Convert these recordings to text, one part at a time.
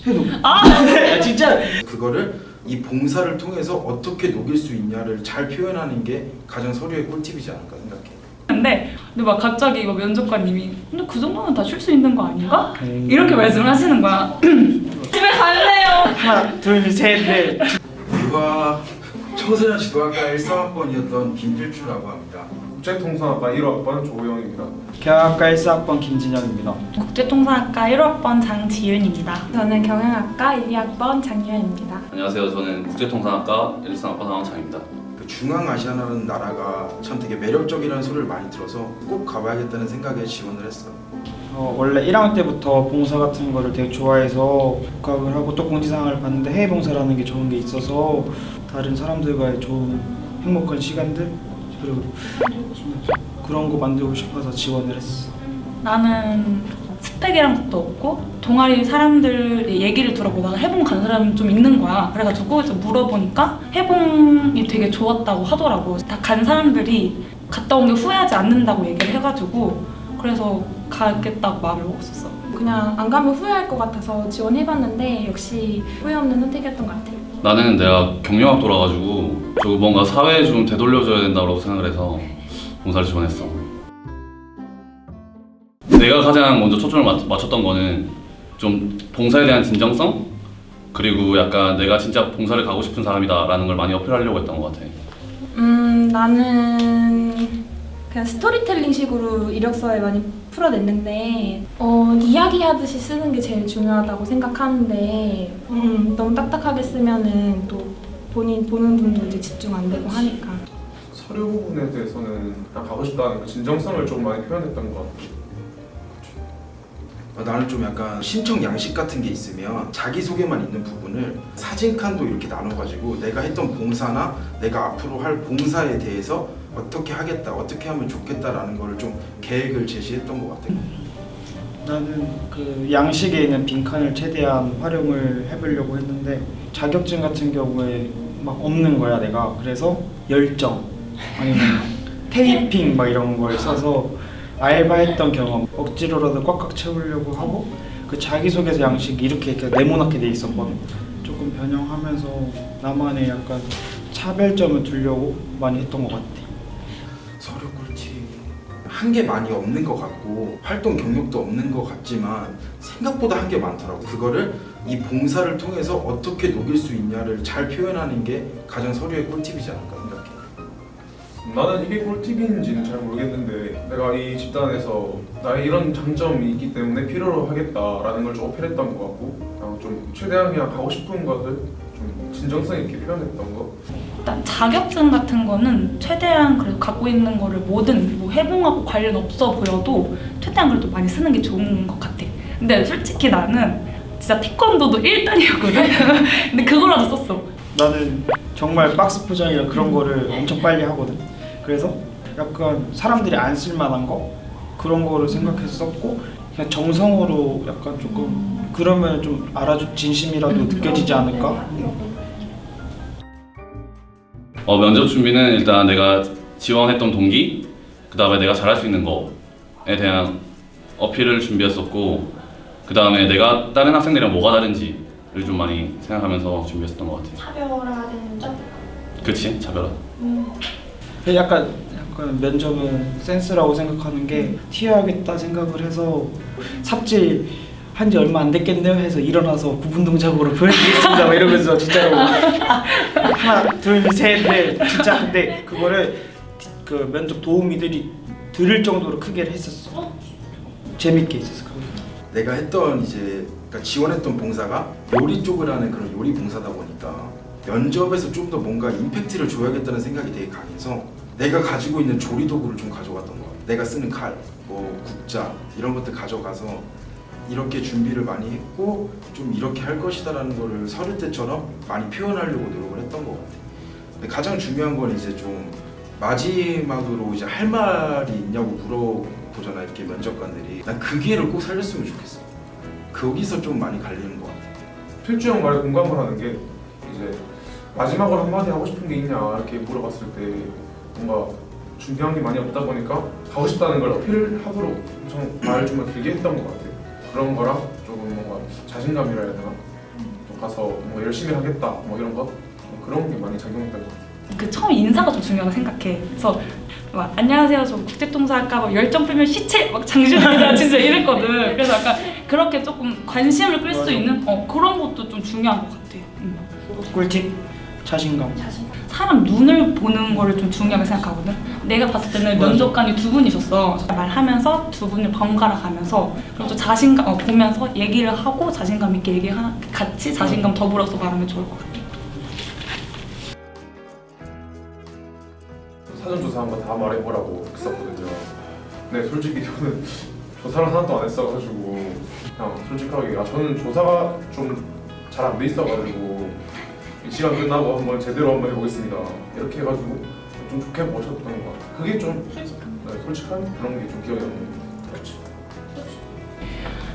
해도. 아 진짜. 그거를 이 봉사를 통해서 어떻게 녹일 수 있냐를 잘 표현하는 게 가장 서류의 꿀팁이지 않을까 생각해. 근데 막 갑자기 막 면접관님이 근데 그 정도면 다 쉴 수 있는 거 아닌가? 이렇게 말씀을 하시는 거야. 집에 갈래요. 하나, 둘, 셋, 넷. 유아 청소년 지도학과 1사학번이었던 김필주라고 합니다. 국제통상학과 1학번 조호영입니다. 경영학과 1사학번 김진영입니다. 국제통상학과 1학번 장지윤입니다. 저는 경영학과 1, 2학번 장유현입니다. 안녕하세요. 저는 국제통상학과 1상학번 황원창입니다. 그 중앙아시아라는 나라가 참 되게 매력적이라는 소리를 많이 들어서 꼭 가봐야겠다는 생각에 지원을 했어. 원래 1학년 때부터 봉사 같은 거를 되게 좋아해서 복학을 하고 또 공지사항을 봤는데 해외 봉사라는 게 좋은 게 있어서 다른 사람들과의 좋은 행복한 시간들 그리고 그런 거 만들고 싶어서 지원을 했어. 나는 스펙이란 것도 없고 동아리 사람들의 얘기를 들어보다가 해봉 간 사람이 좀 있는 거야. 그래가지고 물어보니까 해봉이 되게 좋았다고 하더라고. 다 간 사람들이 갔다 온 게 후회하지 않는다고 얘기를 해가지고 그래서 가겠다고 마음을 먹었었어. 그냥 안 가면 후회할 것 같아서 지원해봤는데 역시 후회 없는 선택이었던 것 같아요. 나는 내가 경영학 돌아가지고 저거 뭔가 사회에 좀 되돌려줘야 된다고 생각을 해서 봉사를 지원했어. 내가 가장 먼저 초점을 맞췄던 거는 좀 봉사에 대한 진정성 그리고 약간 내가 진짜 봉사를 가고 싶은 사람이다라는 걸 많이 어필하려고 했던 것 같아. 나는 그냥 스토리텔링 식으로 이력서에 많이 풀어냈는데 이야기하듯이 쓰는 게 제일 중요하다고 생각하는데 너무 딱딱하게 쓰면은 또 본인 보는 분도 이제 집중 안 되고 하니까. 서류 부분에 대해서는 나 가고 싶다는 그 진정성을 좀 많이 표현했던 것 같아. 나는 좀 약간 신청 양식 같은 게 있으면 자기소개만 있는 부분을 사진칸도 이렇게 나눠가지고 내가 했던 봉사나 내가 앞으로 할 봉사에 대해서 어떻게 하겠다, 어떻게 하면 좋겠다라는 거를 좀 계획을 제시했던 것 같아. 나는 그 양식에 있는 빈칸을 최대한 활용을 해보려고 했는데 자격증 같은 경우에 막 없는 거야 내가. 그래서 열정 아니면 테이핑 막 이런 걸 써서 알바했던 경험 억지로라도 꽉꽉 채우려고 하고 그 자기소개서 양식이 이렇게 네모나게 돼 있었거든. 조금 변형하면서 나만의 약간 차별점을 두려고 많이 했던 것 같아. 서류 꿀팁 한 게 많이 없는 것 같고 활동 경력도 없는 것 같지만 생각보다 한 게 많더라고. 그거를 이 봉사를 통해서 어떻게 녹일 수 있냐를 잘 표현하는 게 가장 서류의 꿀팁이지 않을까 생각해. 나는 이게 꿀팁인지는 잘 모르겠는데 내가 이 집단에서 나의 이런 장점이 있기 때문에 필요로 하겠다라는 걸 좀 어필했던 것 같고 그냥 좀 최대한 그냥 가고 싶은 것을 좀 진정성 있게 표현했던 거. 일단 자격증 같은 거는 최대한 그래도 갖고 있는 거를 뭐든 뭐 해봉하고 관련 없어 보여도 최대한 그래도 많이 쓰는 게 좋은 것 같아. 근데 솔직히 나는 진짜 태권도도 1단이었거든. 근데 그거라도 썼어. 나는 정말 박스 포장이나 그런 거를 엄청 빨리 하거든. 그래서 약간 사람들이 안 쓸만한 거 그런 거를 생각해서 썼고 그냥 정성으로 약간 조금 그러면 좀 알아줄 진심이라도 느껴지지 않을까? 면접 준비는 일단 내가 지원했던 동기 그 다음에 내가 잘할 수 있는 거에 대한 어필을 준비했었고 그 다음에 내가 다른 학생들이랑 뭐가 다른지를 좀 많이 생각하면서 준비했었던 것 같아. 차별화된 점? 그치? 차별화. 약간 면접은 센스라고 생각하는 게 튀어야겠다 생각을 해서 삽질 한지 얼마 안 됐겠네요 해서 일어나서 구분 동작으로 보여드리겠습니다 막 이러면서 진짜로 하나 둘 셋 넷 진짜. 근데 그거를 그 면접 도우미들이 들을 정도로 크게 했었어. 재밌게 있었어. 그거. 내가 했던 이제 그러니까 지원했던 봉사가 요리 쪽을 하는 그런 요리 봉사다 보니까 면접에서 좀 더 뭔가 임팩트를 줘야겠다는 생각이 되게 강해서 내가 가지고 있는 조리 도구를 좀 가져갔던 거 같아. 내가 쓰는 칼, 뭐 국자 이런 것들 가져가서 이렇게 준비를 많이 했고 좀 이렇게 할 것이다라는 거를 서류 때처럼 많이 표현하려고 노력을 했던 것 같아. 근데 가장 중요한 건 이제 좀 마지막으로 이제 할 말이 있냐고 물어보잖아 이렇게 면접관들이. 난 그 기회를 꼭 살렸으면 좋겠어. 거기서 좀 많이 갈리는 것 같아. 필주 형 말에 공감을 하는 게 이제 마지막으로 한마디 하고 싶은 게 있냐 이렇게 물어봤을 때 뭔가 준비한 게 많이 없다 보니까 가고 싶다는 걸 어필하도록 엄청 말을 좀 길게 했던 것 같아요. 그런 거랑 조금 뭔가 자신감이라 해야 되나? 가서 뭐 열심히 하겠다 뭐 이런 것 그런 게 많이 작용했던 것 같아요. 그 처음 인사가 좀 중요하다고 생각해. 그래서 막 안녕하세요, 저 국제통사학과 막 열정 풀면 시체 막 장준이다 진짜 이랬거든. 그래서 약간 그렇게 조금 관심을 끌 수 맞아. 있는 그런 것도 좀 중요한 것 같아. 꿀팁 자신감. 사람 눈을 보는 거를 좀 중요하게 생각하거든. 내가 봤을 때는 맞아. 면접관이 두 분이셨어. 말하면서 두 분을 번갈아 가면서 그리고 또 자신감 보면서 얘기를 하고 자신감 있게 같이 자신감 더불어서 말하면 좋을 것 같아. 사전조사한 거 다 말해보라고 했었거든요. 근데 솔직히 저는 조사를 하나도 안 했어가지고 그냥 솔직하게 저는 조사가 좀 잘 안 돼 있어가지고 이 시간 끝나고 한번 제대로 한번 해보겠습니다 이렇게 해가지고 좀 좋게 모셨던 것 같아요. 그게 좀 솔직한 그런 게 좀 기억에 남는 것 같아요.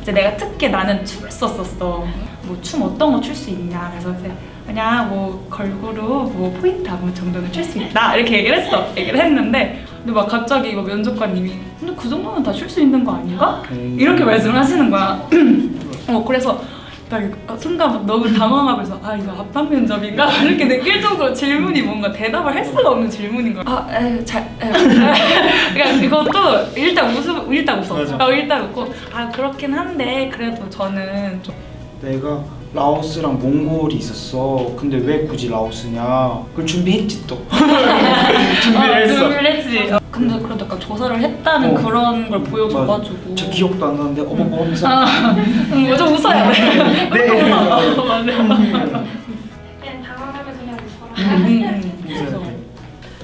이제 내가 특히 나는 춤을 썼었어. 뭐 춤 어떤 거 출 수 있냐. 그래서 그냥 뭐 걸그룹 뭐 포인트 안무 정도는 출 수 있다 이렇게 얘기를 했는데 근데 막 갑자기 막 면접관님이 근데 그 정도면 다 출 수 있는 거 아닌가? 이렇게 말씀을 하시는 거야. 그래서 나 순간 막 너무 당황하면서 이거 압박 면접인가? 이렇게 느낄 정도로 질문이 뭔가 대답을 할 수가 없는 질문인 거야. 그러니까 이것도 일단 웃어. 맞아. 일단 웃고 그렇긴 한데 그래도 저는 좀 내가 라오스랑 몽골이 있었어. 근데 왜 굳이 라오스냐? 그걸 준비했지 또. 준비를 했어. 준비를 했지. 근데 그래도 약간 조사를 했다는 그런 걸 보여줘가지고. 제 기억도 안 나는데 어버버 하면서. 좀 웃어야 돼. 네. 맞아. 그냥 당황하면 그냥 웃어라. 그래서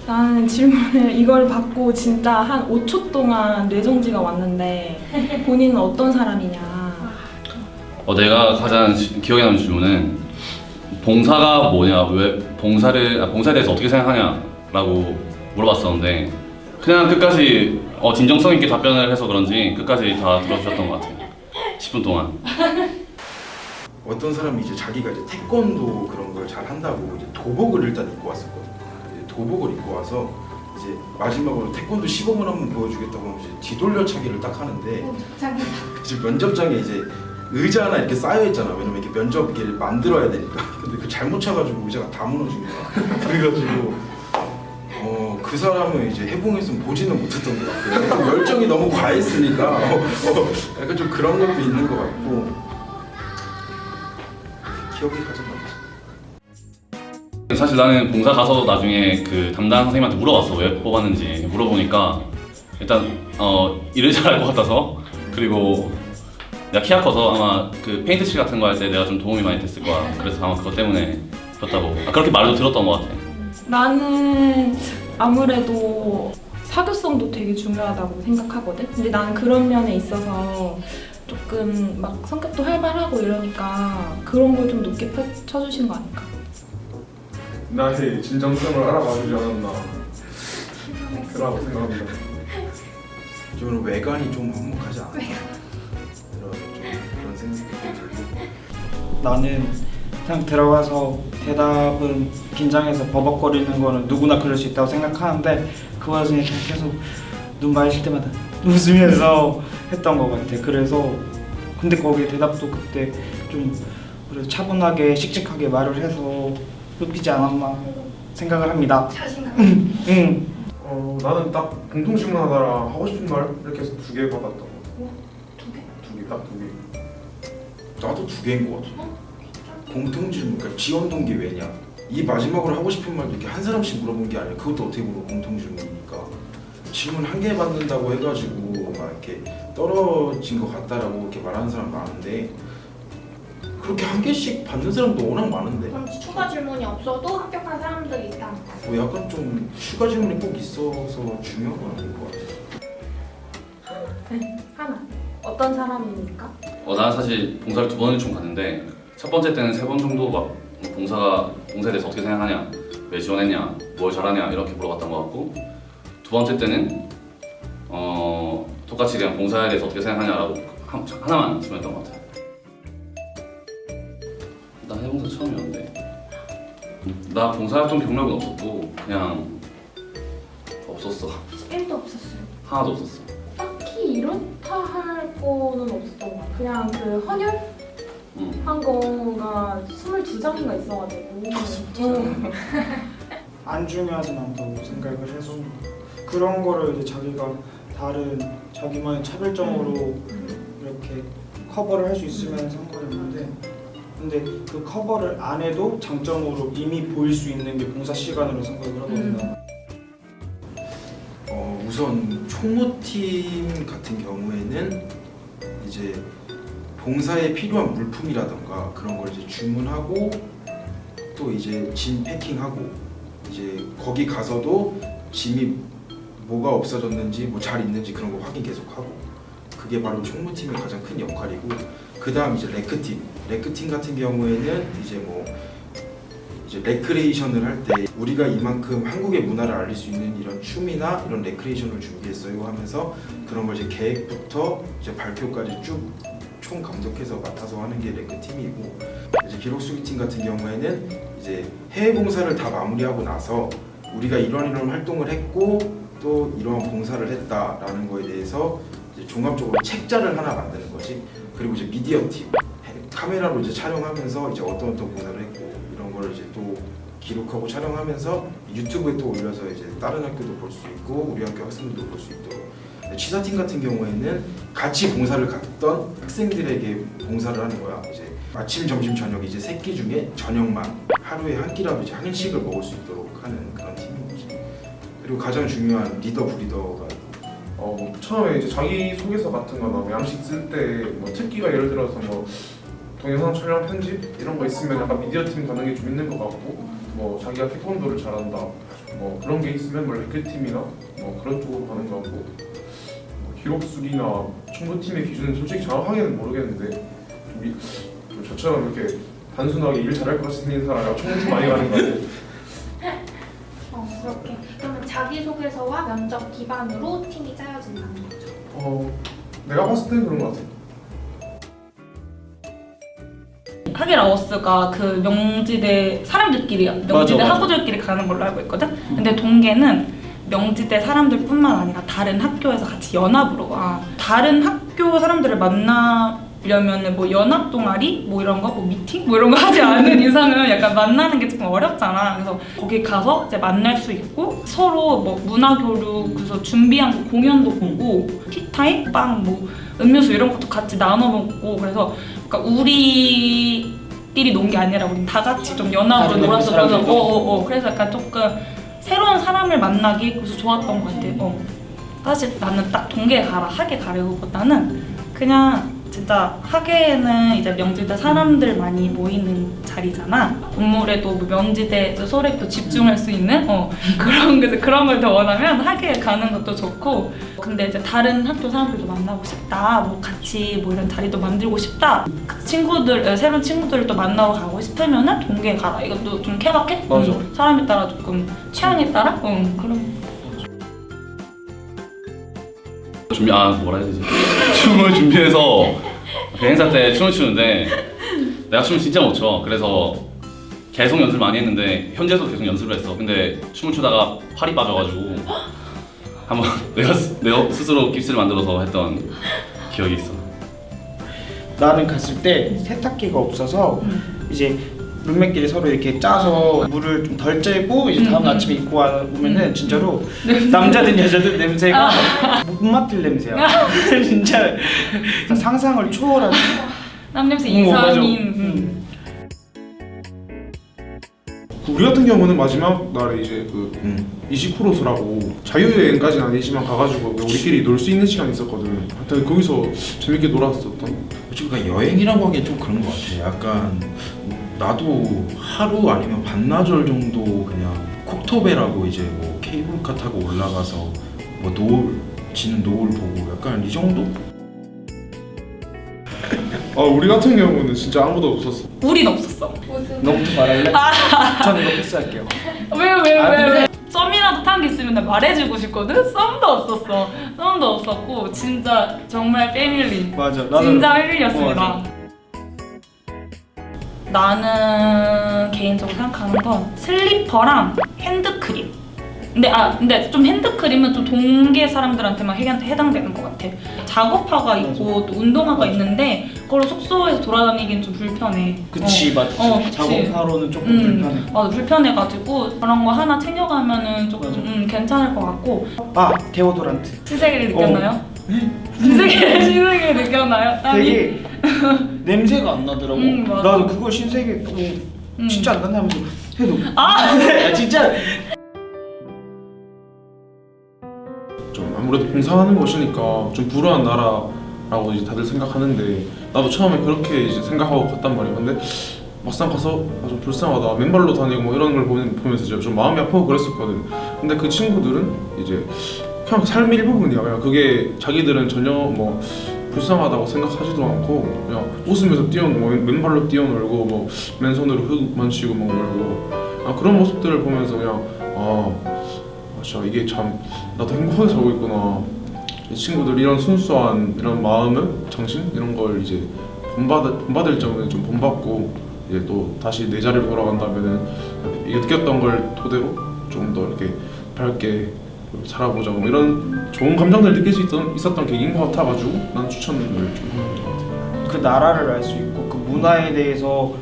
나는 질문을 이걸 받고 진짜 한 5초 동안 뇌정지가 왔는데 본인은 어떤 사람이냐. 내가 가장 기억에 남는 질문은 봉사가 뭐냐, 왜 봉사에 대해서 어떻게 생각하냐라고 물어봤었는데 그냥 끝까지 진정성 있게 답변을 해서 그런지 끝까지 다 들어주셨던 것 같아요. 10분 동안. 어떤 사람이 이제 자기가 이제 태권도 그런 걸 잘 한다고 이제 도복을 일단 입고 왔었거든요. 이제 도복을 입고 와서 이제 마지막으로 태권도 시범을 한번 보여주겠다고 하면 이제 뒤돌려차기를 딱 하는데 이제 면접장에 이제 의자 하나 이렇게 쌓여 있잖아. 왜냐면 이렇게 면접기를 만들어야 되니까. 근데 그 잘못 차가지고 의자가 다 무너진 거야. 그래가지고 그 사람은 이제 해봉에서는 보지는 못했던 것 같아요. 좀 열정이 너무 과했으니까 약간 좀 그런 것도 있는 것 같고 기억이 가장 남지. 사실 나는 봉사 가서 나중에 그 담당 선생님한테 물어봤어. 왜 뽑았는지 물어보니까 일단 일을 잘할 것 같아서 그리고 내가 키가 커서 아마 그 페인트 칠 같은 거 할 때 내가 좀 도움이 많이 됐을 거야. 그래서 아마 그것 때문에 줬다고 그렇게 말도 들었던 것 같아. 나는 아무래도 사교성도 되게 중요하다고 생각하거든. 근데 나는 그런 면에 있어서 조금 막 성격도 활발하고 이러니까 그런 걸 좀 높게 쳐주신 거 아닐까? 나의 진정성을 알아봐주지 않았나 그라고 생각합니다. 저는 외관이 좀 한몫하지 않았나 좀 그런 생각이 들고. 나는 그냥 들어가서 대답은 긴장해서 버벅거리는 거는 누구나 그럴 수 있다고 생각하는데 그 와중에 계속 눈 마주칠 때마다 웃으면서 했던 것 같아. 그래서 근데 거기에 대답도 그때 좀 그래도 차분하게 씩씩하게 말을 해서 높이지 않았나 생각을 합니다. 자신감. 응. 나는 딱 공통 질문 하나랑 하고 싶은 말 이렇게 해서 2개 받았던 것 같아. 딱 2개. 나도 2개인 것 같아. 공통 질문, 그러니까 지원 동기 왜냐? 이 마지막으로 하고 싶은 말 이렇게 한 사람씩 물어본 게 아니라 그것도 어떻게 보면 공통 질문이니까 질문 1개 받는다고 해가지고 막 이렇게 떨어진 것 같다라고 이렇게 말하는 사람 많은데 그렇게 1개씩 받는 사람도 워낙 많은데 그럼 추가 질문이 없어도 합격한 사람들이 있다. 약간 좀 추가 질문이 꼭 있어서 중요한 건 아닌 것 같아. 하나. 어떤 사람입니까? 나는 사실 봉사를 2번을 총 갔는데 첫 번째 때는 3번 정도 막 봉사에 대해서 어떻게 생각하냐, 왜 지원했냐, 뭘 잘하냐 이렇게 물어봤던 것 같고 두 번째 때는 똑같이 그냥 봉사에 대해서 어떻게 생각하냐라고 하나만 질문했던 것 같아요. 나 해봉사 처음이었는데 나 봉사활동 경력은 없었고 그냥 없었어. 1도 없었어요. 하나도 없었어. 딱히 이런다 할 거는 없었던 것 같아요. 그냥 그 헌혈? 한 거가 22장인가 있어가지고 안 중요하진 않다고 생각을 해서 그런 거를 이제 자기가 다른 자기만의 차별점으로 이렇게 커버를 할 수 있으면 상관없는데 근데 그 커버를 안 해도 장점으로 이미 보일 수 있는 게 봉사 시간으로 생각을 하거든요. 우선 총무팀 같은 경우에는 이제 봉사에 필요한 물품이라던가 그런 걸 이제 주문하고 또 이제 짐 패킹하고 이제 거기 가서도 짐이 뭐가 없어졌는지 뭐 잘 있는지 그런 거 확인 계속하고 그게 바로 총무팀의 가장 큰 역할이고 그 다음 이제 레크팀 같은 경우에는 이제 뭐 이제 레크레이션을 할 때 우리가 이만큼 한국의 문화를 알릴 수 있는 이런 춤이나 이런 레크레이션을 준비했어요 하면서 그런 걸 이제 계획부터 이제 발표까지 쭉 총 감독해서 맡아서 하는 게 레크팀이고 이제 기록수기팀 같은 경우에는 이제 해외 봉사를 다 마무리하고 나서 우리가 이런 활동을 했고 또 이러한 봉사를 했다라는 거에 대해서 이제 종합적으로 책자를 하나 만드는 거지. 그리고 이제 미디어 팀 카메라로 이제 촬영하면서 이제 어떤 봉사를 했고 이런 거를 이제 또 기록하고 촬영하면서 유튜브에 또 올려서 이제 다른 학교도 볼 수 있고 우리 학교 학생들도 볼 수 있도록. 취사팀 같은 경우에는 같이 봉사를 갔던 학생들에게 봉사를 하는 거야. 이제 아침, 점심, 저녁 이제 세 끼 중에 저녁만 하루에 한 끼라도 이제 한식을 먹을 수 있도록 하는 그런 팀인 거지. 그리고 가장 중요한 리더, 브리더가 처음에 이제 자기 소개서 같은 거나 뭐 양식 쓸 때 뭐 특기가 예를 들어서 뭐 동영상 촬영 편집 이런 거 있으면 약간 미디어 팀 가는 게 좀 있는 것 같고 뭐 자기가 태권도를 잘한다 뭐 그런 게 있으면 뭐 레크팀이나 뭐 그런 쪽으로 가는 것 같고 뭐 기록수리나 총무팀의 기준은 솔직히 정확하게는 모르겠는데 좀 저처럼 이렇게 단순하게 일 잘할 것 같은 사람이랑 총무팀 많이 가는 것 같아요. 그렇게. 그러면 자기소개서와 면접 기반으로 팀이 짜여진다는 거죠? 내가 봤을 땐 그런 것 같아. 하계라워스가 그 명지대 사람들끼리 명지대 맞아. 학우들끼리 가는 걸로 알고 있거든. 근데 동계는 명지대 사람들뿐만 아니라 다른 학교에서 같이 연합으로 와. 다른 학교 사람들을 만나려면은 뭐 연합 동아리 뭐 이런 거, 뭐 미팅 뭐 이런 거 하지 않은 이상은 약간 만나는 게 조금 어렵잖아. 그래서 거기 가서 이제 만날 수 있고 서로 뭐 문화 교류 그래서 준비한 거 공연도 보고 티타임 빵 뭐 음료수 이런 것도 같이 나눠 먹고 그래서 그러니까 우리끼리 논 게 아니라 우리 다 같이 좀 연합으로 다른 놀아서 사람들도. 그래서 약간 조금 새로운 사람을 만나기 그래서 좋았던 것 같아. 사실 나는 딱 동계 가라 하계 가려고보다는 그냥 진짜 하계는 이제 명지대 사람들 많이 모이는 자리잖아. 건물에도 뭐 명지대 소렉도 집중할 수 있는 그런 걸 더 원하면 하계에 가는 것도 좋고. 근데 이제 다른 학교 사람들도 만나고 싶다. 뭐 같이 뭐 이런 자리도 만들고 싶다. 그 친구들 새로운 친구들을 또 만나러 가고 싶으면은 동계에 가라. 이것도 좀 케바케? 맞아. 사람에 따라 조금 취향에 따라 그런. 뭐라 해야 되지? 춤을 준비해서 그 행사 때 춤을 추는데 내가 춤을 진짜 못 춰. 그래서 계속 연습을 많이 했는데 현재에서도 계속 연습을 했어. 근데 춤을 추다가 팔이 빠져가지고 한번 내가 스스로 깁스를 만들어서 했던 기억이 있어. 나는 갔을 때 세탁기가 없어서 이제 룸메끼리 서로 이렇게 짜서 물을 좀 덜 째고 이제 다음 아침에 입고 오면은 진짜로 남자든 여자든 냄새가 못 맡을 냄새야. 진짜 상상을 초월한. 남냄새 맞아. 이상인. 우리 같은 경우는 마지막 날에 이제 그 이시쿠로스라고 자유여행까지는 아니지만 가가지고 우리끼리 놀 수 있는 시간이 있었거든. 하여튼 거기서 재밌게 놀았었던. 솔직히 그냥 여행이라고 하기엔 좀 그런 것 같아. 약간 나도 하루 아니면 반나절 정도 그냥 콕토베라고 이제 뭐 케이블카 타고 올라가서 뭐 노을 지는 노을 보고 약간 이 정도? 우리 같은 경우는 진짜 아무도 없었어. 우린 없었어. 너부터 말할래? 저는 이거 패스할게요. 왜? 썸이라도 탄 게 있으면 나 말해주고 싶거든? 썸도 없었어. 썸도 없었고 진짜 정말 패밀리. 맞아. 진짜 패밀리였습니다. 맞아. 나는 개인적으로 생각하는 건 슬리퍼랑 핸드크림. 근데 좀 핸드크림은 좀 동계 사람들한테만 해당되는 것 같아. 작업화가 있고 또 운동화가 있는데 그걸 숙소에서 돌아다니긴 좀 불편해. 그치 맞지. 그치. 작업하러는 조금 불편해. 맞아, 불편해가지고 그런 거 하나 챙겨가면은 조금 맞아. 괜찮을 것 같고. 아 데오도란트. 신세계를 느꼈나요? 신세계를 느꼈나요? 땀이? 되게 냄새가 안 나더라고. 맞아. 나도 그걸 신세계 진짜 안 나네 하면서 해도 아! 진짜 좀 아무래도 봉사하는 곳이니까 좀 불우한 나라라고 이제 다들 생각하는데 나도 처음에 그렇게 이제 생각하고 갔단 말이야. 근데 막상 가서 좀 불쌍하다, 맨발로 다니고 뭐 이런 걸 보면서 이제 좀 마음이 아프고 그랬었거든. 근데 그 친구들은 이제 그냥 삶의 일부분이야. 그냥 그게 자기들은 전혀 뭐 불쌍하다고 생각하지도 않고 그냥 웃으면서 뛰어놀고 맨발로 뛰어놀고 뭐 맨손으로 흙 만지고 막 놀고 그런 모습들을 보면서 그냥 진짜 이게 참 나도 행복하게 살고 있구나. 이 친구들 이런 순수한 이런 마음을 정신 이런 걸 이제 본받을 점은 좀 본받고 이제 또 다시 내 자리로 돌아간다면은 이게 느꼈던 걸 토대로 좀 더 이렇게 밝게 살아보자 뭐 이런 좋은 감정들 느낄 수 있었던 계기인 것 같아가지고 난 추천을 좀 하는 것 같아. 그 나라를 알 수 있고 그 문화에 대해서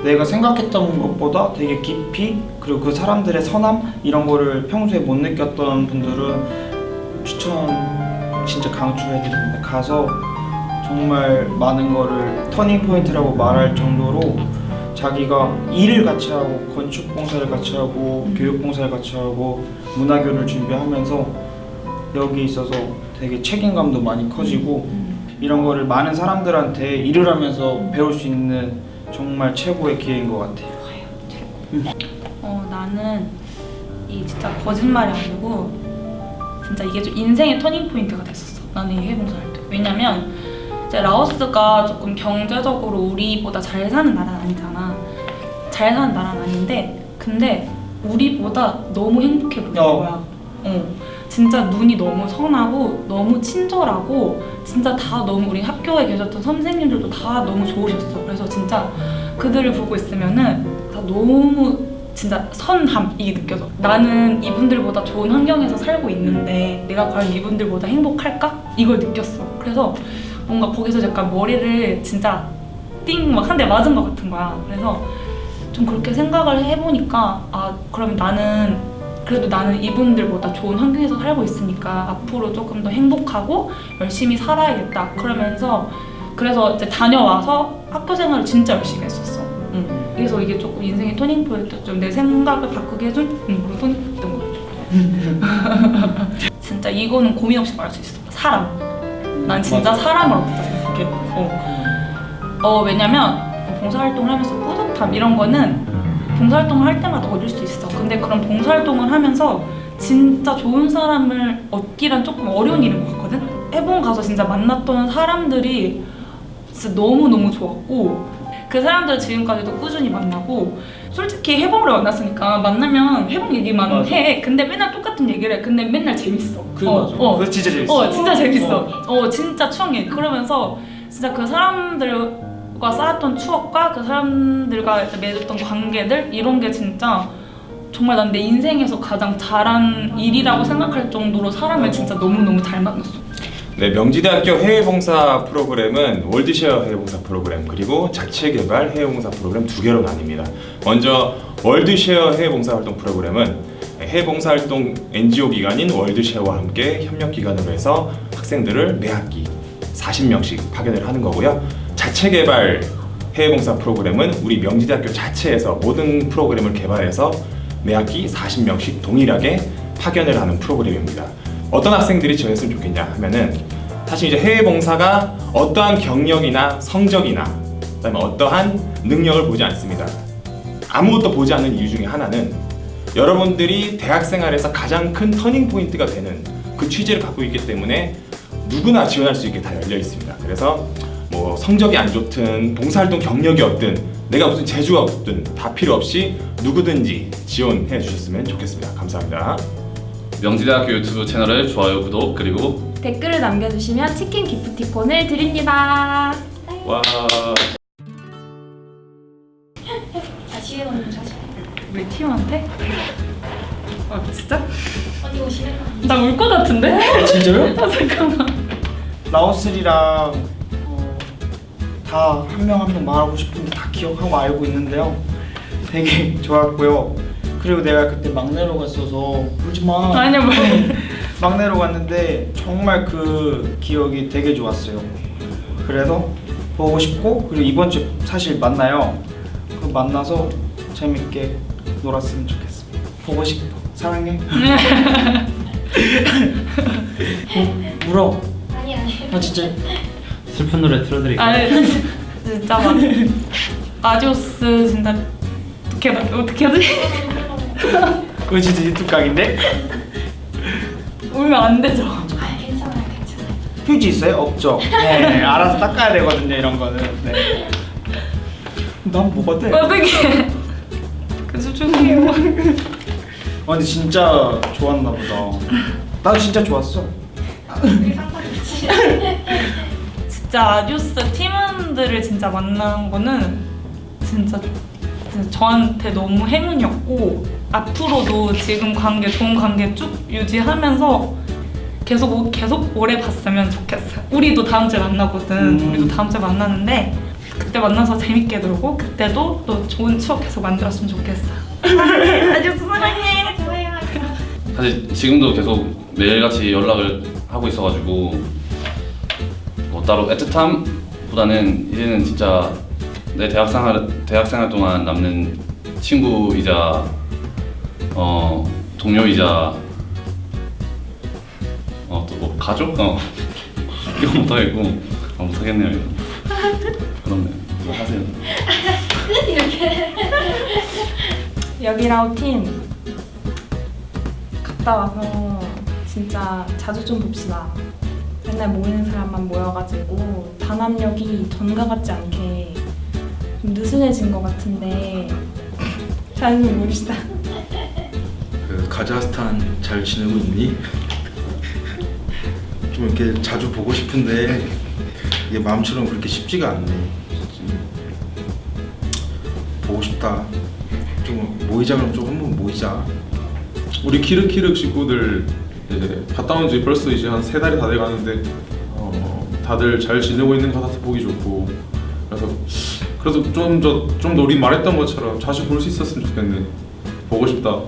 내가 생각했던 것보다 되게 깊이 그리고 그 사람들의 선함 이런 거를 평소에 못 느꼈던 분들은 추천 진짜 강추해드립니다. 가서 정말 많은 거를 터닝 포인트라고 말할 정도로 자기가 일을 같이 하고 건축 봉사를 같이 하고 교육 봉사를 같이 하고 문화교를 준비하면서 여기 있어서 되게 책임감도 많이 커지고 이런 거를 많은 사람들한테 일을 하면서 배울 수 있는 정말 최고의 기회인 것 같아요. 나는 이 진짜 거짓말이 아니고 진짜 이게 좀 인생의 터닝 포인트가 됐었어. 나는 이 해봉사할 때. 왜냐면 이제 라오스가 조금 경제적으로 우리보다 잘 사는 나라는 아니잖아. 잘 사는 나라는 아닌데 근데 우리보다 너무 행복해 보이는 거야. 진짜 눈이 너무 선하고 너무 친절하고 진짜 다 너무 우리 학교에 계셨던 선생님들도 다 너무 좋으셨어. 그래서 진짜 그들을 보고 있으면은 다 너무 진짜 선함 이게 느껴져. 나는 이분들보다 좋은 환경에서 살고 있는데 내가 과연 이분들보다 행복할까? 이걸 느꼈어. 그래서 뭔가 거기서 약간 머리를 진짜 띵 막 한 대 맞은 것 같은 거야. 그래서 좀 그렇게 생각을 해보니까 그럼 그래도 나는 이분들보다 좋은 환경에서 살고 있으니까 앞으로 조금 더 행복하고 열심히 살아야겠다. 그래서 이제 다녀와서 학교 생활을 진짜 열심히 했었어. 그래서 이게 조금 인생의 터닝 포인트, 좀 내 생각을 바꾸게 해준 그런 터닝 포인트인 것 같아. 진짜 이거는 고민 없이 말할 수 있어. 사람. 난 진짜 사람을 없다 생각해. 왜냐면 봉사활동을 하면서 뿌듯함 이런 거는 봉사활동을 할 때마다 얻을 수 있어. 근데 그런 봉사활동을 하면서 진짜 좋은 사람을 얻기란 조금 어려운 일인 것 같거든? 해봉 가서 진짜 만났던 사람들이 진짜 너무너무 좋았고 그 사람들 지금까지도 꾸준히 만나고 솔직히 해봉으로 만났으니까 만나면 해봉 얘기만 맞아. 해. 근데 맨날 똑같은 얘기를 해. 근데 맨날 재밌어. 맞아. 그거 진짜 재밌어. 진짜 재밌어. 진짜 추억해. 그러면서 진짜 그 사람들과 쌓았던 추억과 그 사람들과 맺었던 관계들 이런 게 진짜 정말 난 내 인생에서 가장 잘한 일이라고 생각할 정도로 사람을 진짜 너무너무 잘 만났어. 네, 명지대학교 해외봉사 프로그램은 월드쉐어 해외봉사 프로그램 그리고 자체개발 해외봉사 프로그램 두 개로 나뉩니다. 먼저 월드쉐어 해외봉사활동 프로그램은 해외봉사활동 NGO 기관인 월드쉐어와 함께 협력기관으로 해서 학생들을 매 학기 40명씩 파견을 하는 거고요. 자체개발 해외봉사 프로그램은 우리 명지대학교 자체에서 모든 프로그램을 개발해서 매 학기 40명씩 동일하게 파견을 하는 프로그램입니다. 어떤 학생들이 지원했으면 좋겠냐 하면은 사실 이제 해외봉사가 어떠한 경력이나 성적이나 그다음에 어떠한 능력을 보지 않습니다. 아무것도 보지 않는 이유 중에 하나는 여러분들이 대학생활에서 가장 큰 터닝 포인트가 되는 그 취지를 갖고 있기 때문에 누구나 지원할 수 있게 다 열려 있습니다. 그래서 뭐 성적이 안 좋든 봉사활동 경력이 없든 내가 무슨 재주가 없든 다 필요 없이 누구든지 지원해 주셨으면 좋겠습니다. 감사합니다. 명지대학교 유튜브 채널을 좋아요, 구독 그리고 댓글을 남겨주시면 치킨 기프티콘을 드립니다. 와 다시 해보는 자세. 우리 팀한테? 진짜? 어디 오시는? 나 울 것 같은데? 진짜요? 잠깐만. 라오스리랑 다 한 명 한 명 말하고 싶은데 다 기억하고 알고 있는데요. 되게 좋았고요. 그리고 내가 그때 막내로 갔어서 울지마. 아니야 뭐. 막내로 갔는데 정말 그 기억이 되게 좋았어요. 그래서 보고 싶고, 그리고 이번 주에 사실 만나요. 그 만나서 재밌게 놀았으면 좋겠어. 보고 싶어. 사랑해. 울어. 아니. 아 진짜. 슬픈 노래 틀어드릴까요? 아니 진짜 막 아디오스 진짜 어떻게 하지? 그거 진짜 유튜브 각인데? 울면 안 되죠. 괜찮아요. 휴지 있어요? 없죠? 네, 알아서 닦아야 되거든요, 이런 거는. 네. 난 뭐가 돼? 어떻게? 그래서 죄송해요. 근데 진짜 좋았나 보다. 나도 진짜 좋았어. 진짜 아디오스 팀원들을 진짜 만난 거는 진짜 저한테 너무 행운이었고, 앞으로도 지금 관계, 좋은 관계 쭉 유지하면서 계속 오래 봤으면 좋겠어요. 우리도 다음 주에 만나거든. 우리도 다음 주에 만나는데 그때 만나서 재밌게 놀고 그때도 또 좋은 추억 계속 만들었으면 좋겠어요. 아디오스 사랑해. 사실 지금도 계속 매일같이 연락을 하고 있어가지고 뭐 따로 애틋함보다는 이제는 진짜 내 대학생활 동안 남는 친구이자 동료이자 또 뭐 가족? 이거 못하겠고 못하겠네요 이거. 그렇네요. 이거 하세요. 여기라우 팀 갔다 와서 진짜 자주 좀 봅시다. 맨날 모이는 사람만 모여가지고 단합력이 전과 같지 않게 좀 느슨해진 것 같은데 잘 좀 봅시다. 그 카자흐스탄 잘 지내고 있니? 좀 이렇게 자주 보고 싶은데 이게 마음처럼 그렇게 쉽지가 않네. 보고 싶다. 좀 모이자. 그럼 좀 한번 모이자. 우리 키르키르 식구들 이제 갔다 온 지 벌써 이제 한 3달이 다 돼가는데 다들 잘 지내고 있는 것 같아서 보기 좋고, 그래서 좀 더 우리 말했던 것처럼 자주 볼 수 있었으면 좋겠네. 보고 싶다.